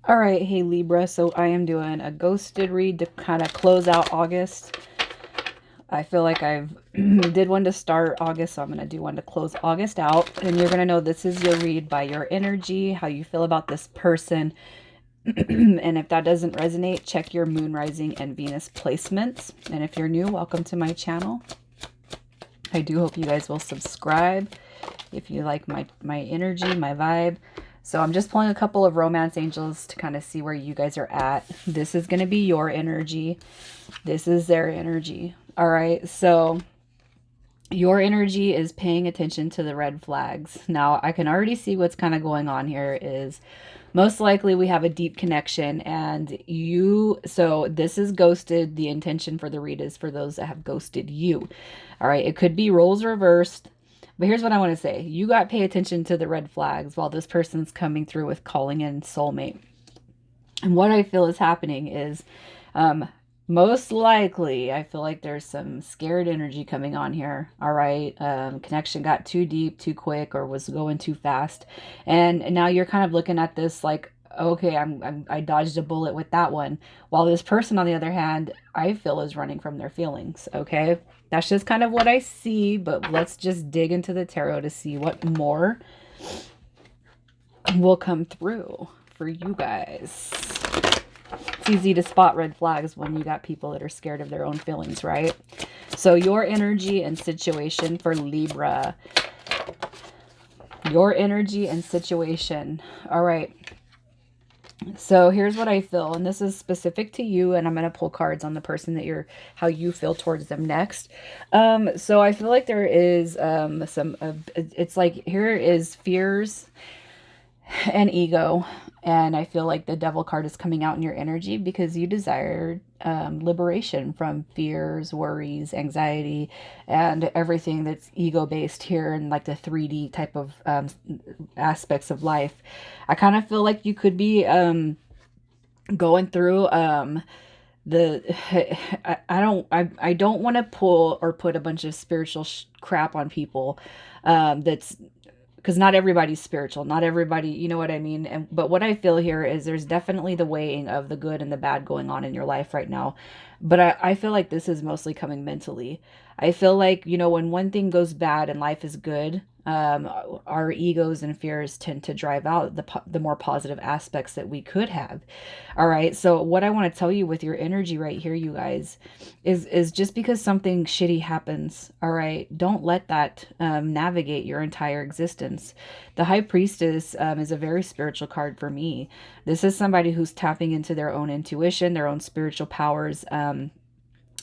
All right, hey Libra. So I am doing a ghosted read to kind of close out August. I feel like I've did one to start August, so I'm going to do one to close August out. And you're going to know this is your read by your energy, how you feel about this person. And if that doesn't resonate, check your moon, rising, and Venus placements. And if you're new, welcome to my channel. I do hope you guys will subscribe if you like my energy, my vibe. So I'm just pulling a couple of romance angels to kind of see where you guys are at. This is going to be your energy. This is their energy. All right. So your energy is paying attention to the red flags. Now, I can already see what's kind of going on here is most likely we have a deep connection and so this is ghosted. The intention for the read is for those that have ghosted you. All right. It could be roles reversed. But here's what I want to say. You got to pay attention to the red flags while this person's coming through with calling in soulmate. And what I feel is happening is um, most likely, I feel like there's some scared energy coming on here. All right. Connection got too deep, too quick, or was going too fast. And now you're kind of looking at this like, okay, I dodged a bullet with that one. While this person, on the other hand, I feel is running from their feelings. Okay. That's just kind of what I see, but let's just dig into the tarot to see what more will come through for you guys. It's easy to spot red flags when you got people that are scared of their own feelings, right? So your energy and situation for Libra. Your energy and situation. All right. So here's what I feel, and this is specific to you, and I'm going to pull cards on the person that how you feel towards them next. So I feel like there is it's like here is fears and ego. And I feel like the devil card is coming out in your energy because you desire liberation from fears, worries, anxiety, and everything that's ego based here in like the 3D type of aspects of life. I kind of feel like you could be going through the I don't want to pull or put a bunch of spiritual crap on people that's because not everybody's spiritual, not everybody, you know what I mean. And but what I feel here is there's definitely the weighing of the good and the bad going on in your life right now, but I feel like this is mostly coming mentally. I feel like, when one thing goes bad and life is good, our egos and fears tend to drive out the more positive aspects that we could have. All right. So what I want to tell you with your energy right here, you guys, is just because something shitty happens, all right, don't let that navigate your entire existence. The High Priestess is a very spiritual card for me. This is somebody who's tapping into their own intuition, their own spiritual powers.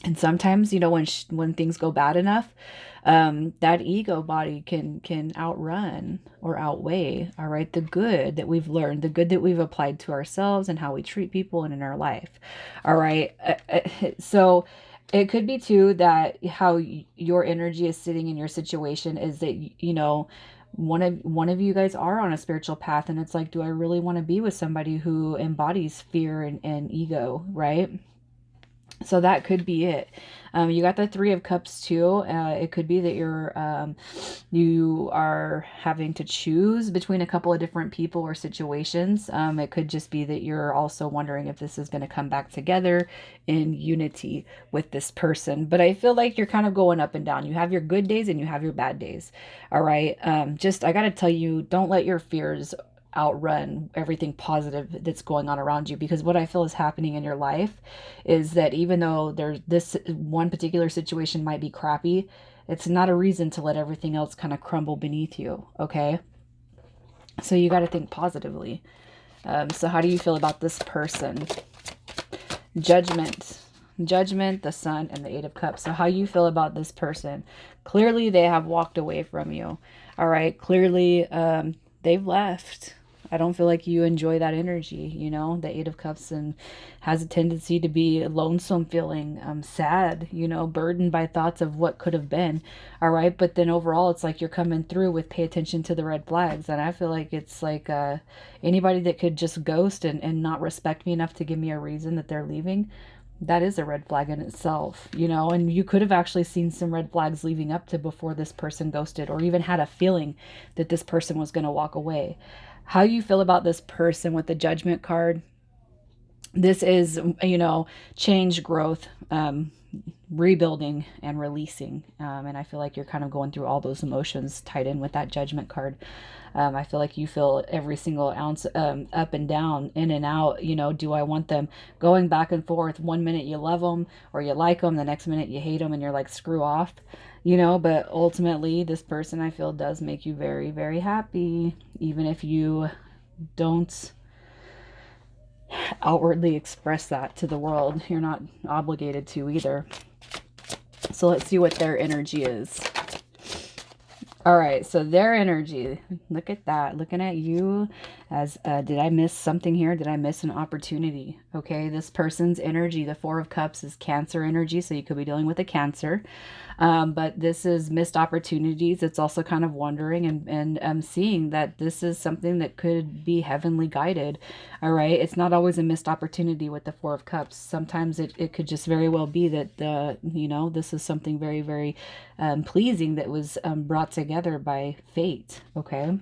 And sometimes, when things go bad enough, that ego body can outrun or outweigh, all right, the good that we've learned, the good that we've applied to ourselves and how we treat people and in our life. All right. So it could be too that how your energy is sitting in your situation is that, one of you guys are on a spiritual path, and it's like, do I really want to be with somebody who embodies fear and ego, right? So that could be it. You got the Three of Cups too. It could be that you are having to choose between a couple of different people or situations. It could just be that you're also wondering if this is going to come back together in unity with this person. But I feel like you're kind of going up and down. You have your good days and you have your bad days. All right. I got to tell you, don't let your fears outrun everything positive that's going on around you, because what I feel is happening in your life is that even though there's this one particular situation might be crappy, it's not a reason to let everything else kind of crumble beneath you. Okay, so you got to think positively. So how do you feel about this person? Judgment, the Sun, and the Eight of Cups. So how you feel about this person? Clearly they have walked away from you. All right, clearly they've left. I don't feel like you enjoy that energy. The Eight of Cups and has a tendency to be a lonesome feeling, sad, burdened by thoughts of what could have been. All right. But then overall, it's like you're coming through with pay attention to the red flags. And I feel like it's like anybody that could just ghost and not respect me enough to give me a reason that they're leaving, that is a red flag in itself, and you could have actually seen some red flags leading up to before this person ghosted, or even had a feeling that this person was going to walk away. How you feel about this person with the Judgment card. This is, change, growth, rebuilding, and releasing. And I feel like you're kind of going through all those emotions tied in with that Judgment card. I feel like you feel every single ounce, up and down, in and out. Do I want them going back and forth? One minute you love them or you like them, the next minute you hate them and you're like, screw off. But ultimately, this person, I feel, does make you very, very happy, even if you don't outwardly express that to the world. You're not obligated to either. So let's see what their energy is. All right, so their energy, look at that. Looking at you as, did I miss something here? Did I miss an opportunity? Okay, this person's energy, the Four of Cups, is Cancer energy, so you could be dealing with a Cancer. But this is missed opportunities. It's also kind of wondering and seeing that this is something that could be heavenly guided. All right. It's not always a missed opportunity with the Four of Cups. Sometimes it could just very well be that this is something very, very pleasing that was brought together by fate. Okay.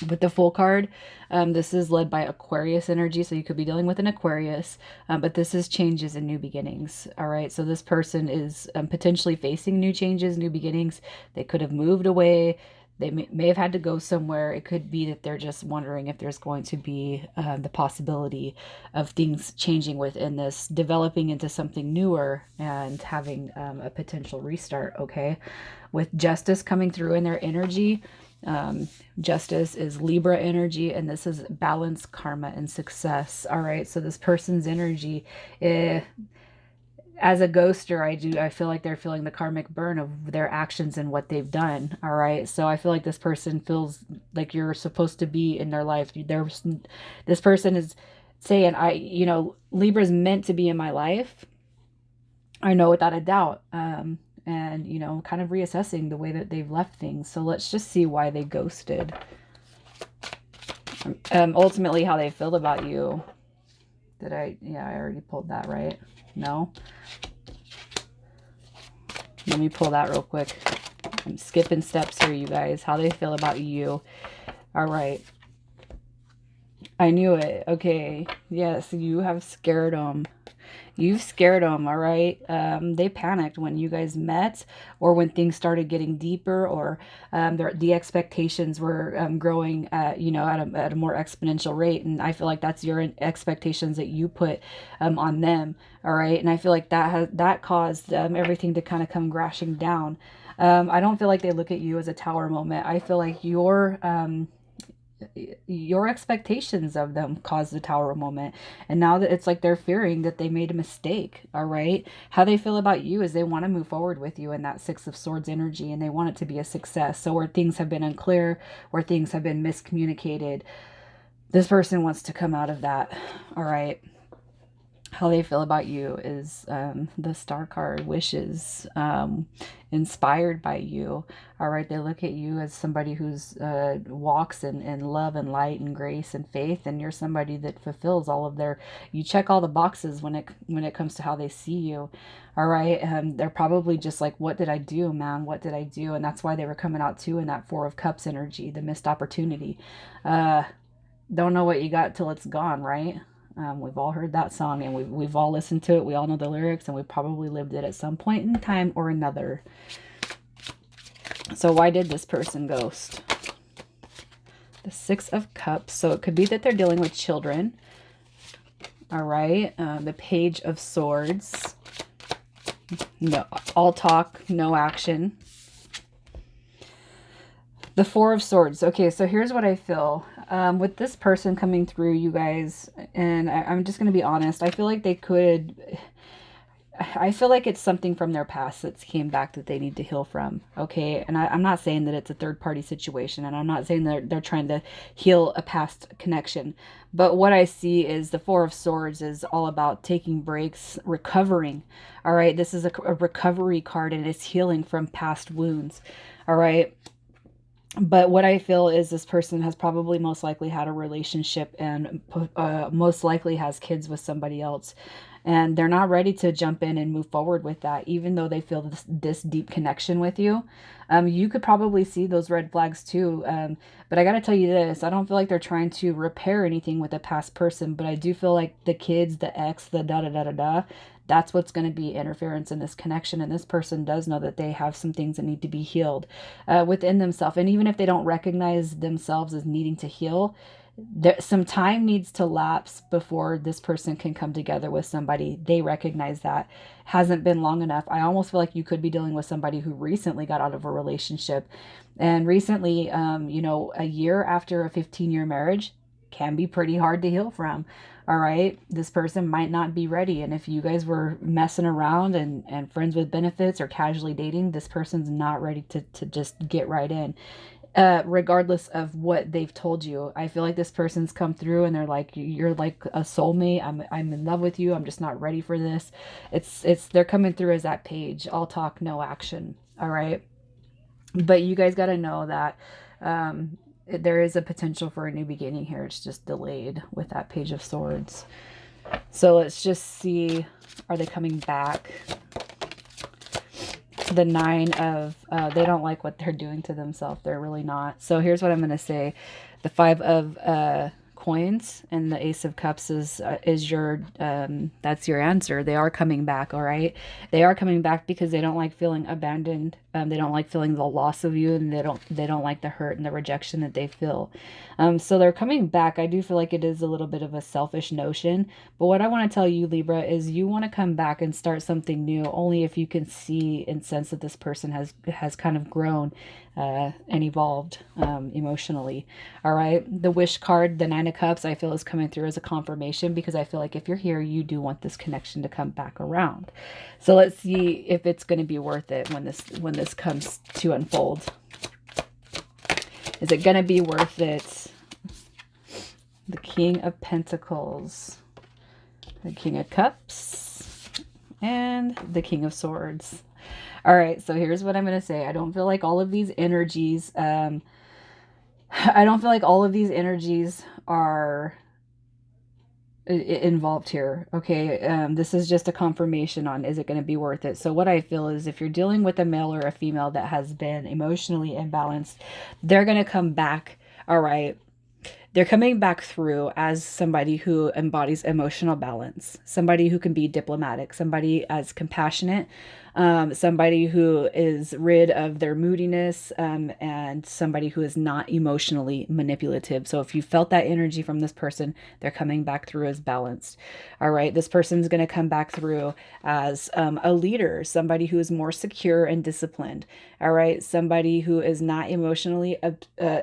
With the Full card, this is led by Aquarius energy, so you could be dealing with an Aquarius, but this is changes and new beginnings. All right, so this person is potentially facing new changes, new beginnings. They could have moved away. They may have had to go somewhere. It could be that they're just wondering if there's going to be the possibility of things changing within this, developing into something newer and having a potential restart, okay? With Justice coming through in their energy, Justice is Libra energy, and this is balance, karma, and success. All right, so this person's energy, as a ghoster, I feel like they're feeling the karmic burn of their actions and what they've done. All right, so I feel like this person feels like you're supposed to be in their life. This person is saying, Libra's meant to be in my life. I know without a doubt. And kind of reassessing the way that they've left things. So let's just see why they ghosted. Ultimately, how they feel about you. I already pulled that, right? No? Let me pull that real quick. I'm skipping steps here, you guys. How they feel about you. All right. I knew it. Okay. Yes, you have scared them. You've scared them, all right? They panicked when you guys met, or when things started getting deeper, or the expectations were growing at a more exponential rate. And I feel like that's your expectations that you put on them, all right? And I feel like that caused everything to kind of come crashing down. I don't feel like they look at you as a tower moment. I feel like your expectations of them caused the tower moment, and now that it's like they're fearing that they made a mistake. All right, how they feel about you is they want to move forward with you in that Six of Swords energy, and they want it to be a success. So where things have been unclear, where things have been miscommunicated, this person wants to come out of that. All right, how they feel about you is the Star card, wishes, inspired by you. All right, they look at you as somebody who's walks in love and light and grace and faith, and you're somebody that fulfills all of you check all the boxes when it comes to how they see you. All right, they're probably just like, what did I do, man? What did I do? And that's why they were coming out too in that Four of Cups energy, the missed opportunity. Don't know what you got till it's gone, right? We've all heard that song, and we've all listened to it. We all know the lyrics, and we probably lived it at some point in time or another. So why did this person ghost? The Six of Cups. So it could be that they're dealing with children. All right. The Page of Swords. No, all talk, no action. The Four of Swords. Okay, so here's what I feel. With this person coming through, you guys, and I'm just going to be honest, I feel like I feel like it's something from their past that's came back that they need to heal from. Okay, and I'm not saying that it's a third-party situation, and I'm not saying they're trying to heal a past connection. But what I see is the Four of Swords is all about taking breaks, recovering. All right, this is a recovery card, and it's healing from past wounds. All right. But what I feel is this person has probably most likely had a relationship, and most likely has kids with somebody else. and they're not ready to jump in and move forward with that, even though they feel this deep connection with you. You could probably see those red flags too. But I got to tell you this, I don't feel like they're trying to repair anything with a past person, but I do feel like the kids, the ex, the da da da da da, that's what's going to be interference in this connection. And this person does know that they have some things that need to be healed within themselves. And even if they don't recognize themselves as needing to heal, some time needs to lapse before this person can come together with somebody. They recognize that hasn't been long enough. I almost feel like you could be dealing with somebody who recently got out of a relationship, and recently, a year after a 15-year marriage can be pretty hard to heal from. All right, this person might not be ready, and if you guys were messing around and friends with benefits or casually dating, this person's not ready to just get right in, regardless of what they've told you. I feel like this person's come through and they're like, you're like a soulmate. I'm in love with you. I'm just not ready for this. They're coming through as that page, all talk, no action. All right. But you guys got to know that there is a potential for a new beginning here. It's just delayed with that Page of Swords. So let's just see, are they coming back? The Nine of, they don't like what they're doing to themselves. They're really not. So here's what I'm going to say. The Five of Coins and the Ace of Cups is your, that's your answer. They are coming back, all right? They are coming back because they don't like feeling abandoned. They don't like feeling the loss of you, and they don't like the hurt and the rejection that they feel. So they're coming back. I do feel like it is a little bit of a selfish notion, but what I want to tell you, Libra, is you want to come back and start something new only if you can see and sense that this person has kind of grown and evolved emotionally. All right. The Wish card, the Nine of Cups, I feel is coming through as a confirmation, because I feel like if you're here, you do want this connection to come back around. So let's see if it's going to be worth it when this comes to unfold. Is it going to be worth it? The King of Pentacles, the King of Cups, and the King of Swords. All right, so here's what I'm going to say. I don't feel like all of these energies, are involved here. Okay, this is just a confirmation on, is it going to be worth it? So what I feel is, if you're dealing with a male or a female that has been emotionally imbalanced, they're going to come back. All right, they're coming back through as somebody who embodies emotional balance, somebody who can be diplomatic, somebody as compassionate, somebody who is rid of their moodiness, and somebody who is not emotionally manipulative. So if you felt that energy from this person, they're coming back through as balanced. All right, this person's going to come back through as a leader, somebody who is more secure and disciplined. All right, somebody who is not emotionally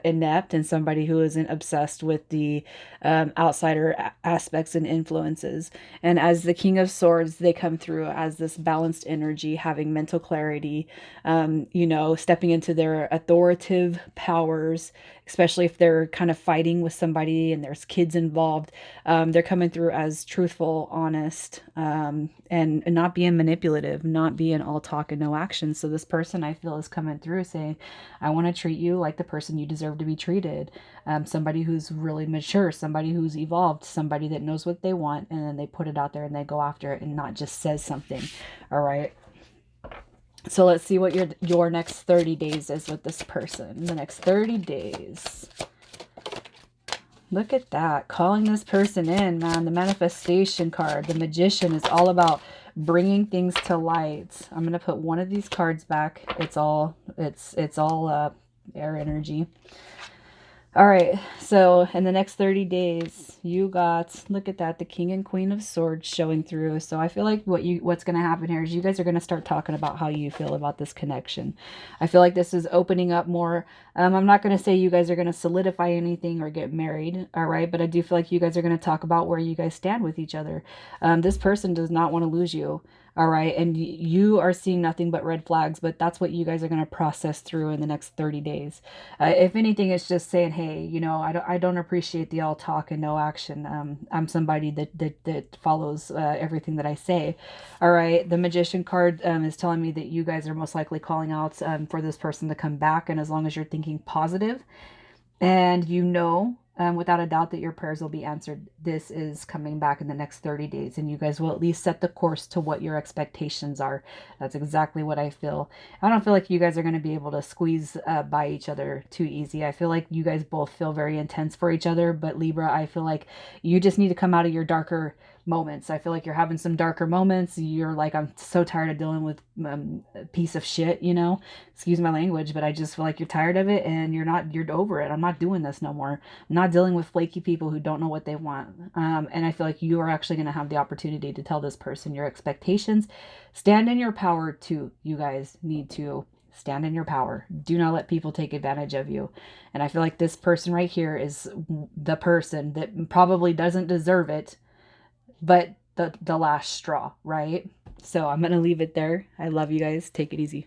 inept, and somebody who isn't obsessed with the outsider aspects and influences. And as the King of Swords, they come through as this balanced energy, having mental clarity, stepping into their authoritative powers, especially if they're kind of fighting with somebody and there's kids involved. They're coming through as truthful, honest, and not being manipulative, not being all talk and no action. So this person, I feel, is coming through saying, I want to treat you like the person you deserve to be treated. Somebody who's really mature, somebody who's evolved, somebody that knows what they want, and then they put it out there and they go after it and not just says something. All right. So let's see what your next 30 days is with this person. The next 30 days. Look at that. Calling this person in, man. The manifestation card. The Magician is all about bringing things to light. I'm going to put one of these cards back. It's all air energy. All right, so in the next 30 days, you got, look at that, the King and Queen of Swords showing through. So I feel like what's going to happen here is you guys are going to start talking about how you feel about this connection. I feel like this is opening up more. I'm not going to say you guys are going to solidify anything or get married, all right? But I do feel like you guys are going to talk about where you guys stand with each other. This person does not want to lose you. All right. And you are seeing nothing but red flags, but that's what you guys are going to process through in the next 30 days. If anything, it's just saying, hey, I don't appreciate the all talk and no action. I'm somebody that follows everything that I say. All right. The Magician card is telling me that you guys are most likely calling out for this person to come back. And as long as you're thinking positive, and without a doubt that your prayers will be answered. This is coming back in the next 30 days, and you guys will at least set the course to what your expectations are. That's exactly what I feel. I don't feel like you guys are going to be able to squeeze by each other too easy. I feel like you guys both feel very intense for each other, but Libra, I feel like you just need to come out of your darker moments. I feel like you're having some darker moments. You're like, I'm so tired of dealing with a piece of shit, you know, excuse my language, but I just feel like you're tired of it and you're over it. I'm not doing this no more. I'm not dealing with flaky people who don't know what they want. And I feel like you are actually going to have the opportunity to tell this person your expectations. Stand in your power too. You guys need to stand in your power. Do not let people take advantage of you. And I feel like this person right here is the person that probably doesn't deserve it, but the last straw, right? So I'm going to leave it there. I love you guys. Take it easy.